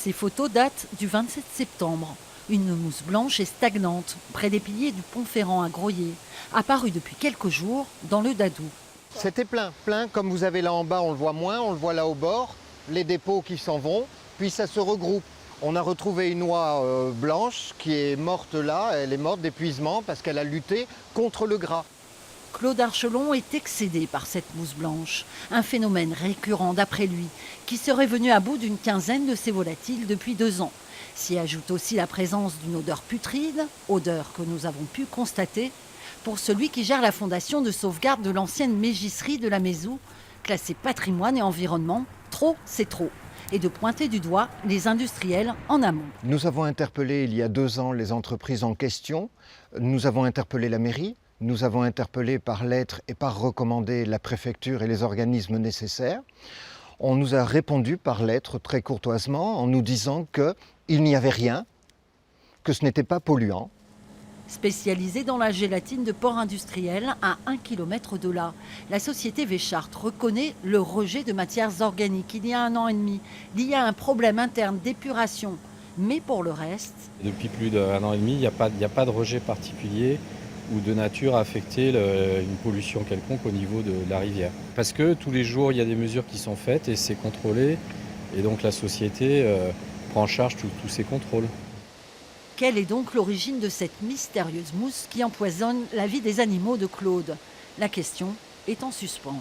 Ces photos datent du 27 septembre. Une mousse blanche et stagnante près des piliers du pont Ferrand à Groyer, apparue depuis quelques jours dans le Dadou. C'était plein, comme vous avez là en bas, on le voit moins, on le voit là au bord, les dépôts qui s'en vont, puis ça se regroupe. On a retrouvé une oie blanche qui est morte là, elle est morte d'épuisement parce qu'elle a lutté contre le gras. Claude Archelon est excédé par cette mousse blanche, un phénomène récurrent d'après lui, qui serait venu à bout d'une quinzaine de ces volatiles depuis 2 ans. S'y ajoute aussi la présence d'une odeur putride, odeur que nous avons pu constater pour celui qui gère la fondation de sauvegarde de l'ancienne mégisserie de la Mézou, classée patrimoine et environnement. Trop, c'est trop. Et de pointer du doigt les industriels en amont. Nous avons interpellé il y a 2 ans les entreprises en question, nous avons interpellé la mairie, nous avons interpellé par lettre et par recommandé la préfecture et les organismes nécessaires. On nous a répondu par lettre très courtoisement en nous disant qu'il n'y avait rien, que ce n'était pas polluant. Spécialisée dans la gélatine de porc industriel à 1 km de là, la société Véchart reconnaît le rejet de matières organiques il y a 1 an et demi. Il y a un problème interne d'épuration, mais pour le reste... Depuis plus d'1 an et demi, il n'y a pas de rejet particulier ou de nature à affecter une pollution quelconque au niveau de la rivière. Parce que tous les jours, il y a des mesures qui sont faites et c'est contrôlé. Et donc la société prend en charge tous ces contrôles. Quelle est donc l'origine de cette mystérieuse mousse qui empoisonne la vie des animaux de Claude? La question est en suspens.